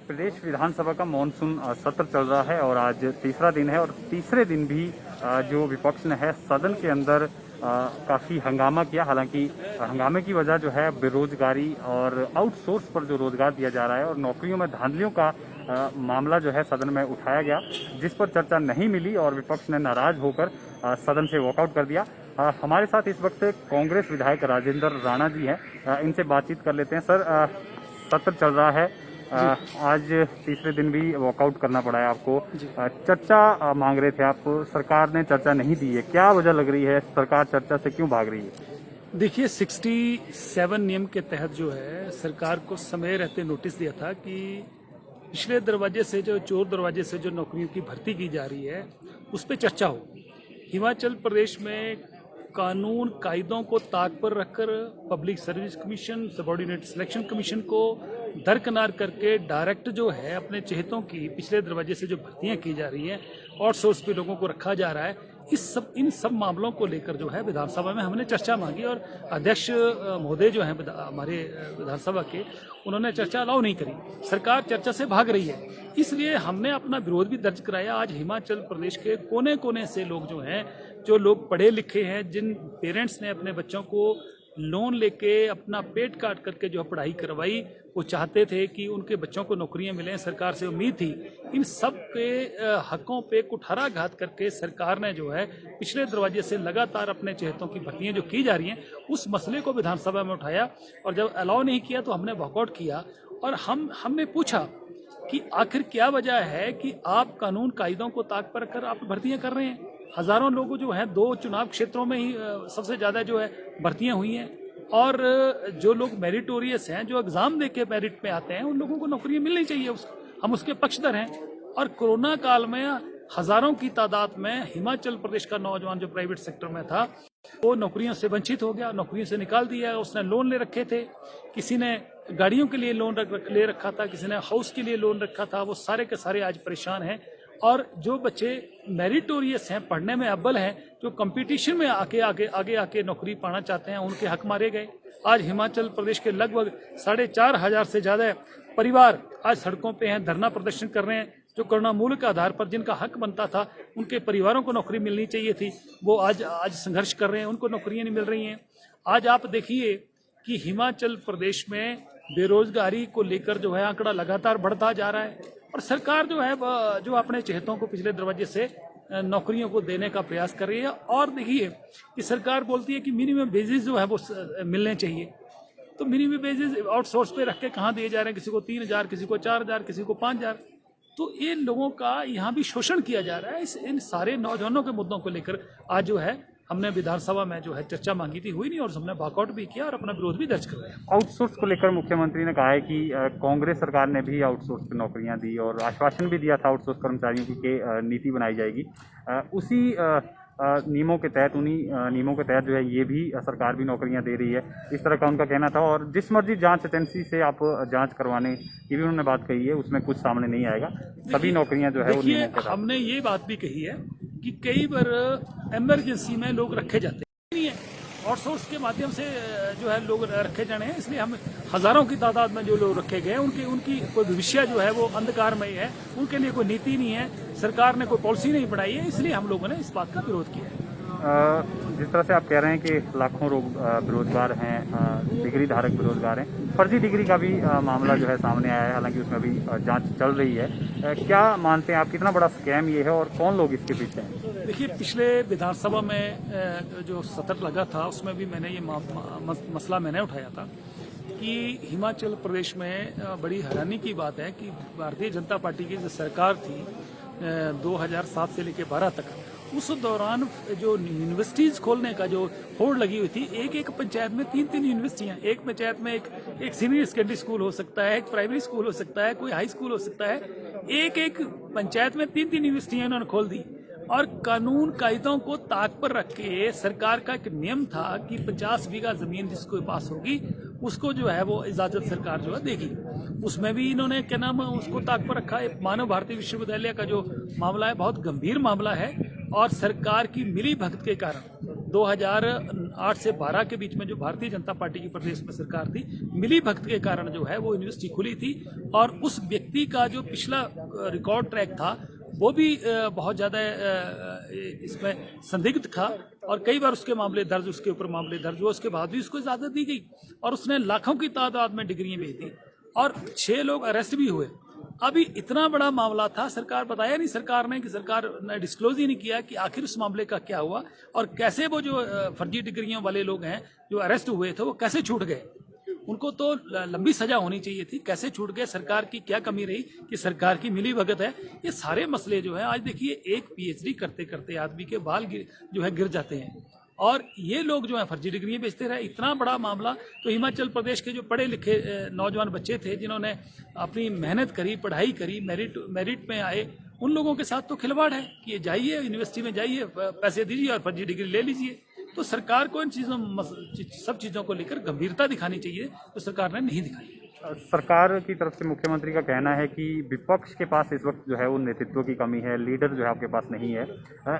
प्रदेश विधानसभा का मॉनसून सत्र चल रहा है और आज तीसरा दिन है और तीसरे दिन भी जो विपक्ष ने है सदन के अंदर काफ़ी हंगामा किया। हालांकि हंगामे की वजह जो है बेरोजगारी और आउटसोर्स पर जो रोजगार दिया जा रहा है और नौकरियों में धांधलियों का मामला जो है सदन में उठाया गया, जिस पर चर्चा नहीं मिली और विपक्ष ने नाराज होकर सदन से वॉकआउट कर दिया। हमारे साथ इस वक्त कांग्रेस विधायक राजेंद्र राणा जी हैं, इनसे बातचीत कर लेते हैं। सर, सत्र चल रहा है, आज तीसरे दिन भी वॉकआउट करना पड़ा है आपको। चर्चा मांग रहे थे आप, सरकार ने चर्चा नहीं दी है, क्या वजह लग रही है, सरकार चर्चा से क्यों भाग रही है? देखिए, 67 नियम के तहत जो है सरकार को समय रहते नोटिस दिया था कि पिछले दरवाजे से जो चोर दरवाजे से जो नौकरियों की भर्ती की जा रही है उस पर चर्चा हो। हिमाचल प्रदेश में कानून कायदों को ताक पर रखकर public service commission, subordinate selection commission को दरकिनार करके डायरेक्ट जो है अपने चहेतों की पिछले दरवाजे से जो भर्तियां की जा रही हैं, आउटसोर्स पे लोगों को रखा जा रहा है, इन सब मामलों को लेकर जो है विधानसभा में हमने चर्चा मांगी और अध्यक्ष महोदय जो हैं हमारे विधानसभा के, उन्होंने चर्चा अलाउ नहीं करी। सरकार चर्चा से भाग रही है, इसलिए हमने अपना विरोध भी दर्ज कराया। आज हिमाचल प्रदेश के कोने कोने से लोग जो हैं, जो लोग पढ़े लिखे हैं, जिन पेरेंट्स ने अपने बच्चों को लोन लेके अपना पेट काट करके जो पढ़ाई करवाई, वो चाहते थे कि उनके बच्चों को नौकरियां मिलें, सरकार से उम्मीद थी। इन सब के हकों पे कुठाराघात करके सरकार ने जो है पिछले दरवाजे से लगातार अपने चहेतों की भर्तियां जो की जा रही हैं, उस मसले को विधानसभा में उठाया और जब अलाउ नहीं किया तो हमने वॉकआउट किया। और हमने पूछा कि आखिर क्या वजह है कि आप कानून कायदों को ताक पर रखकर आप भर्तियां कर रहे हैं। हजारों लोग जो हैं 2 चुनाव क्षेत्रों में ही सबसे ज़्यादा जो है भर्तियां हुई हैं और जो लोग मेरिटोरियस हैं, जो एग्ज़ाम देके मेरिट में आते हैं, उन लोगों को नौकरियां मिलनी चाहिए। हम उसके पक्षधर हैं। और कोरोना काल में हज़ारों की तादाद में हिमाचल प्रदेश का नौजवान जो प्राइवेट सेक्टर में था वो नौकरियों से वंचित हो गया, नौकरियों से निकाल दिया। उसने लोन ले रखे थे, किसी ने गाड़ियों के लिए लोन ले रखा था, किसी ने हाउस के लिए लोन रखा था, वो सारे के सारे आज परेशान हैं। और जो बच्चे मेरिटोरियस हैं, पढ़ने में अव्वल हैं, जो कंपटीशन में आगे नौकरी पाना चाहते हैं, उनके हक मारे गए। आज हिमाचल प्रदेश के लगभग 4,500 से ज़्यादा परिवार आज सड़कों पे हैं, धरना प्रदर्शन कर रहे हैं। जो करुणामूल के आधार पर जिनका हक बनता था, उनके परिवारों को नौकरी मिलनी चाहिए थी, वो आज संघर्ष कर रहे हैं, उनको नौकरियां नहीं मिल रही हैं। आज आप देखिए कि हिमाचल प्रदेश में बेरोजगारी को लेकर जो है आंकड़ा लगातार बढ़ता जा रहा है और सरकार जो है जो अपने चहेतों को पिछले दरवाजे से नौकरियों को देने का प्रयास कर रही है। और देखिए कि सरकार बोलती है कि मिनिमम वेजेस जो है वो मिलने चाहिए, तो मिनिमम वेजेस आउटसोर्स पे रख के कहाँ दिए जा रहे हैं, किसी को 3,000, किसी को 4,000, किसी को 5,000। तो ये लोगों का यहाँ भी शोषण किया जा रहा है। इन सारे नौजवानों के मुद्दों को लेकर आज जो है हमने विधानसभा में जो है चर्चा मांगी थी, हुई नहीं और हमने वॉकआउट भी किया और अपना विरोध भी दर्ज करवाया। आउटसोर्स को लेकर मुख्यमंत्री ने कहा है कि कांग्रेस सरकार ने भी आउटसोर्स पे नौकरियां दी और आश्वासन भी दिया था आउटसोर्स कर्मचारियों की नीति बनाई जाएगी। उसी नियमों के तहत, उन्हीं नियमों के तहत जो है ये भी सरकार भी नौकरियां दे रही है, इस तरह का उनका कहना था। और जिस मर्जी जांच एजेंसी से आप जांच करवाने की भी उन्होंने बात कही है, उसमें कुछ सामने नहीं आएगा, सभी नौकरियां जो है वो नियमों के तहत। हमने ये बात भी कही है कि कई बार इमरजेंसी में लोग रखे जाते नहीं है, आउटसोर्स के माध्यम से जो है लोग रखे जाने हैं, इसलिए हम हजारों की तादाद में जो लोग रखे गए उनकी कोई भविष्य जो है वो अंधकारमय है, उनके लिए कोई नीति नहीं है, सरकार ने कोई पॉलिसी नहीं बनाई है, इसलिए हम लोगों ने इस बात का विरोध किया है। जिस तरह से आप कह रहे हैं कि लाखों लोग बेरोजगार हैं, डिग्री धारक बेरोजगार हैं, फर्जी डिग्री का भी मामला जो है सामने आया है, हालांकि उसमें भी जांच चल रही है। क्या मानते हैं आप, कितना बड़ा स्कैम ये है और कौन लोग इसके पीछे हैं? देखिए, पिछले विधानसभा में जो सत्र लगा था उसमें भी मैंने ये मसला मैंने उठाया था कि हिमाचल प्रदेश में बड़ी हैरानी की बात है कि भारतीय जनता पार्टी की जो सरकार थी 2007 से लेकर 12 तक, उस दौरान जो यूनिवर्सिटीज खोलने का जो होड़ लगी हुई थी, एक पंचायत में 3 यूनिवर्सिटियां, एक पंचायत में एक सीनियर सेकेंडरी स्कूल हो सकता है, एक प्राइमरी स्कूल हो सकता है, कोई हाई स्कूल हो सकता है, एक पंचायत में 3 यूनिवर्सिटियां इन्होंने खोल दी। और कानून कायदों को ताक पर रख के सरकार का एक नियम था कि 50 बीघा जमीन जिसको पास होगी उसको जो है वो इजाजत सरकार जो है देगी। उसमें भी इन्होंने क्या नाम उसको ताक पर रखा है। मानव भारती विश्वविद्यालय का जो मामला है बहुत गंभीर मामला है और सरकार की मिली भगत के कारण 2008 से 12 के बीच में जो भारतीय जनता पार्टी की प्रदेश में सरकार थी, मिली भगत के कारण जो है वो यूनिवर्सिटी खुली थी और उस व्यक्ति का जो पिछला रिकॉर्ड ट्रैक था वो भी बहुत ज़्यादा इसमें संदिग्ध था और कई बार उसके मामले दर्ज, उसके ऊपर मामले दर्ज हुए, उसके बाद भी उसको इजाज़त दी गई और उसने लाखों की तादाद में डिग्रियाँ भेज दी और 6 लोग अरेस्ट भी हुए। अभी इतना बड़ा मामला था, सरकार बताया नहीं, सरकार ने डिस्क्लोज ही नहीं किया कि आखिर उस मामले का क्या हुआ और कैसे वो जो फर्जी डिग्रियों वाले लोग हैं जो अरेस्ट हुए थे वो कैसे छूट गए। उनको तो लंबी सजा होनी चाहिए थी, कैसे छूट गए, सरकार की क्या कमी रही कि सरकार की मिली भगत है। ये सारे मसले जो है आज देखिए एक पीएचडी करते करते आदमी के बाल जो है गिर जाते हैं और ये लोग जो है फर्जी डिग्रियां बेचते रहे। इतना बड़ा मामला तो हिमाचल प्रदेश के जो पढ़े लिखे नौजवान बच्चे थे जिन्होंने अपनी मेहनत करी, पढ़ाई करी, मेरिट में आए, उन लोगों के साथ तो खिलवाड़ है कि ये जाइए यूनिवर्सिटी में जाइए, पैसे दीजिए और फर्जी डिग्री ले लीजिए। तो सरकार को इन सब चीज़ों को लेकर गंभीरता दिखानी चाहिए, तो सरकार ने नहीं दिखाई। सरकार की तरफ से मुख्यमंत्री का कहना है कि विपक्ष के पास इस वक्त जो है वो नेतृत्व की कमी है, लीडर जो है आपके पास नहीं है,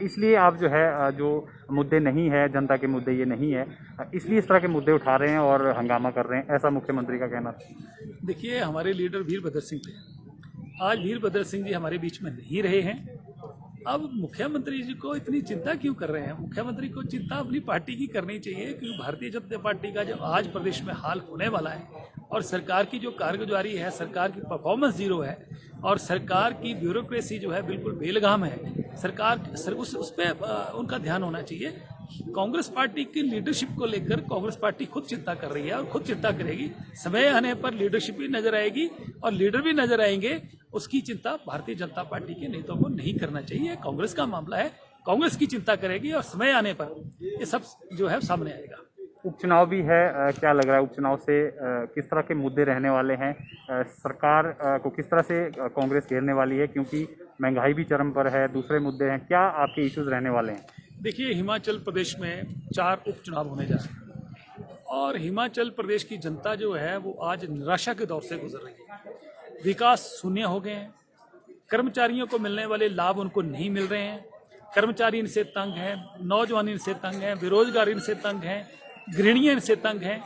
इसलिए आप जो है जो मुद्दे नहीं है, जनता के मुद्दे ये नहीं है, इसलिए इस तरह के मुद्दे उठा रहे हैं और हंगामा कर रहे हैं, ऐसा मुख्यमंत्री का कहना। देखिए हमारे लीडर वीरभद्र सिंह थे, आज वीरभद्र सिंह जी हमारे बीच में नहीं रहे हैं। अब मुख्यमंत्री जी को इतनी चिंता क्यों कर रहे हैं? मुख्यमंत्री को चिंता अपनी पार्टी की करनी चाहिए, क्योंकि भारतीय जनता पार्टी का जब आज प्रदेश में हाल होने वाला है और सरकार की जो कारगुजारी है, सरकार की परफॉर्मेंस जीरो है और सरकार की ब्यूरोक्रेसी जो है बिल्कुल बेलगाम है, उस पर उनका ध्यान होना चाहिए। कांग्रेस पार्टी की लीडरशिप को लेकर कांग्रेस पार्टी खुद चिंता कर रही है और खुद चिंता करेगी। समय आने पर लीडरशिप भी नजर आएगी और लीडर भी नजर आएंगे। उसकी चिंता भारतीय जनता पार्टी के नेताओं को नहीं करना चाहिए। कांग्रेस का मामला है, कांग्रेस की चिंता करेगी और समय आने पर ये सब जो है सामने आएगा। उपचुनाव भी है, क्या लग रहा है उपचुनाव से किस तरह के मुद्दे रहने वाले हैं? सरकार को किस तरह से कांग्रेस घेरने वाली है, क्योंकि महंगाई भी चरम पर है, दूसरे मुद्दे हैं, क्या आपके इश्यूज रहने वाले हैं? देखिए हिमाचल प्रदेश में 4 उपचुनाव होने जा रहे हैं और हिमाचल प्रदेश की जनता जो है वो आज निराशा के दौर से गुजर रही है। विकास शून्य हो गए हैं, कर्मचारियों को मिलने वाले लाभ उनको नहीं मिल रहे हैं, कर्मचारी इनसे तंग हैं, नौजवान इनसे तंग हैं, बेरोजगार इनसे तंग हैं, गृहिणियां इनसे तंग हैं।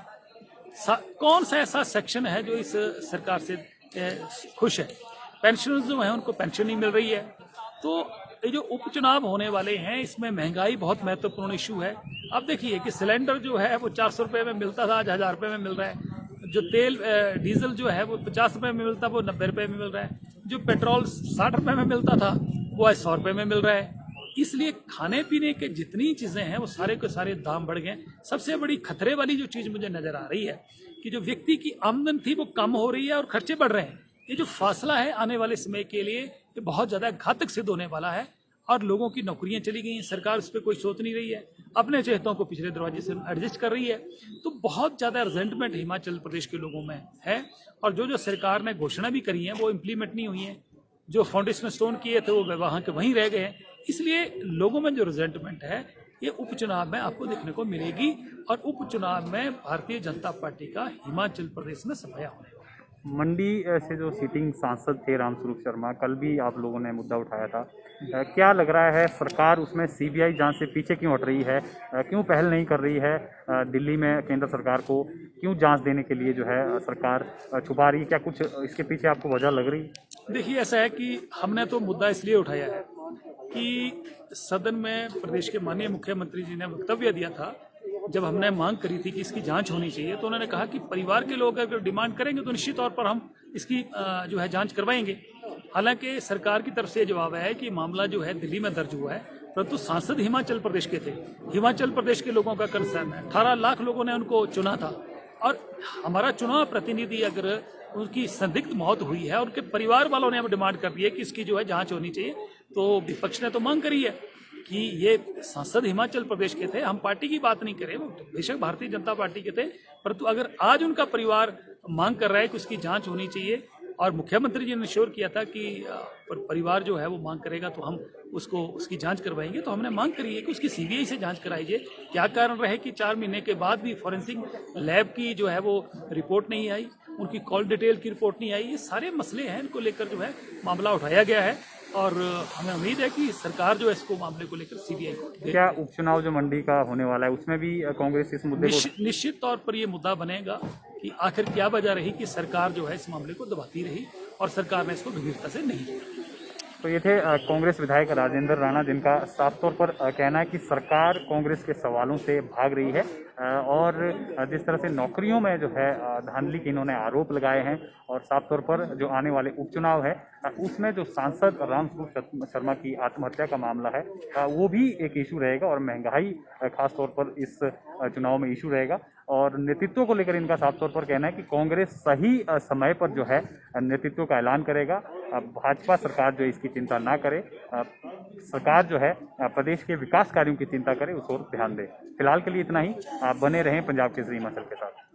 कौन सा ऐसा सेक्शन है जो इस सरकार से खुश है? पेंशनर्स जो हैं उनको पेंशन नहीं मिल रही है। तो ये जो उपचुनाव होने वाले हैं इसमें महंगाई बहुत महत्वपूर्ण इशू है। अब देखिए कि सिलेंडर जो है वो 400 रुपये में मिलता था, आज 1000 रुपये में मिल रहा है। जो तेल डीजल जो है वो 50 रुपये में मिलता, वो 90 रुपये में मिल रहा है। जो पेट्रोल 60 रुपये में मिलता था वो आज 100 रुपये में मिल रहा है। इसलिए खाने पीने के जितनी चीज़ें हैं वो सारे के सारे दाम बढ़ गए। सबसे बड़ी खतरे वाली जो चीज़ मुझे नज़र आ रही है कि जो व्यक्ति की आमदन थी वो कम हो रही है और खर्चे बढ़ रहे हैं। ये जो फासला है आने वाले समय के लिए ये बहुत ज़्यादा घातक सिद्ध होने वाला है और लोगों की नौकरियां चली गई हैं। सरकार उस पर कोई सोच नहीं रही है, अपने चहेतों को पिछले दरवाजे से एडजस्ट कर रही है। तो बहुत ज़्यादा रिजेंटमेंट हिमाचल प्रदेश के लोगों में है और जो सरकार ने घोषणा भी करी है वो इम्प्लीमेंट नहीं हुई है। जो फाउंडेशन स्टोन किए थे वो वहाँ के वहीं रह गए हैं। इसलिए लोगों में जो रिजेंटमेंट है ये उपचुनाव में आपको देखने को मिलेगी और उपचुनाव में भारतीय जनता पार्टी का हिमाचल प्रदेश में सफाया होने वाला है। मंडी से जो सिटिंग सांसद थे रामस्वरूप शर्मा, कल भी आप लोगों ने मुद्दा उठाया था, क्या लग रहा है सरकार उसमें सीबीआई जांच से पीछे क्यों हट रही है, क्यों पहल नहीं कर रही है? दिल्ली में केंद्र सरकार को क्यों जांच देने के लिए जो है सरकार छुपा रही है? क्या कुछ इसके पीछे आपको वजह लग रही है? देखिए ऐसा है कि हमने तो मुद्दा इसलिए उठाया है कि सदन में प्रदेश के माननीय मुख्यमंत्री जी ने वक्तव्य दिया था। जब हमने मांग करी थी कि इसकी जांच होनी चाहिए तो उन्होंने कहा कि परिवार के लोग अगर डिमांड करेंगे तो निश्चित तौर पर हम इसकी जो है जांच करवाएंगे। हालांकि सरकार की तरफ से जवाब है कि मामला जो है दिल्ली में दर्ज हुआ है, परंतु सांसद हिमाचल प्रदेश के थे। हिमाचल प्रदेश के लोगों का कंसर्न है, 18 लाख लोगों ने उनको चुना था और हमारा चुनाव प्रतिनिधि अगर उनकी संदिग्ध मौत हुई है, उनके परिवार वालों ने अब डिमांड कर दी है कि इसकी जो है जाँच होनी चाहिए। तो विपक्ष ने तो मांग करी है कि ये सांसद हिमाचल प्रदेश के थे, हम पार्टी की बात नहीं करें, वो बेशक भारतीय जनता पार्टी के थे, परंतु अगर आज उनका परिवार मांग कर रहा है कि उसकी जांच होनी चाहिए और मुख्यमंत्री जी ने श्योर किया था कि परिवार जो है वो मांग करेगा तो हम उसकी जांच करवाएंगे, तो हमने मांग करी है कि उसकी सीबीआई से जांच कराई जाए। क्या कारण रहे कि 4 महीने के बाद भी फॉरेंसिक लैब की जो है वो रिपोर्ट नहीं आई, उनकी कॉल डिटेल की रिपोर्ट नहीं आई। ये सारे मसले हैं, इनको लेकर जो है मामला उठाया गया है और हमें उम्मीद है कि सरकार जो है इसको मामले को लेकर सीबीआई को दे क्या उपचुनाव जो मंडी का होने वाला है उसमें भी कांग्रेस इस मुद्दे को निश्चित तौर पर ये मुद्दा बनेगा कि आखिर क्या वजह रही कि सरकार जो है इस मामले को दबाती रही और सरकार ने इसको गंभीरता से नहीं लिया। तो ये थे कांग्रेस विधायक राजेंद्र राणा, जिनका साफ तौर पर कहना है कि सरकार कांग्रेस के सवालों से भाग रही है और जिस तरह से नौकरियों में जो है धांधली के इन्होंने आरोप लगाए हैं और साफ तौर पर जो आने वाले उपचुनाव है उसमें जो सांसद रामस्वरूप शर्मा की आत्महत्या का मामला है वो भी एक इशू रहेगा और महंगाई खास तौर पर इस चुनाव में इशू रहेगा। और नेतृत्व को लेकर इनका साफ तौर पर कहना है कि कांग्रेस सही समय पर जो है नेतृत्व का ऐलान करेगा। भाजपा सरकार जो है इसकी चिंता ना करे, सरकार जो है प्रदेश के विकास कार्यों की चिंता करे, उस ओर ध्यान दे। फिलहाल के लिए इतना ही। आप बने रहें पंजाब केसरी हिमाचल के साथ।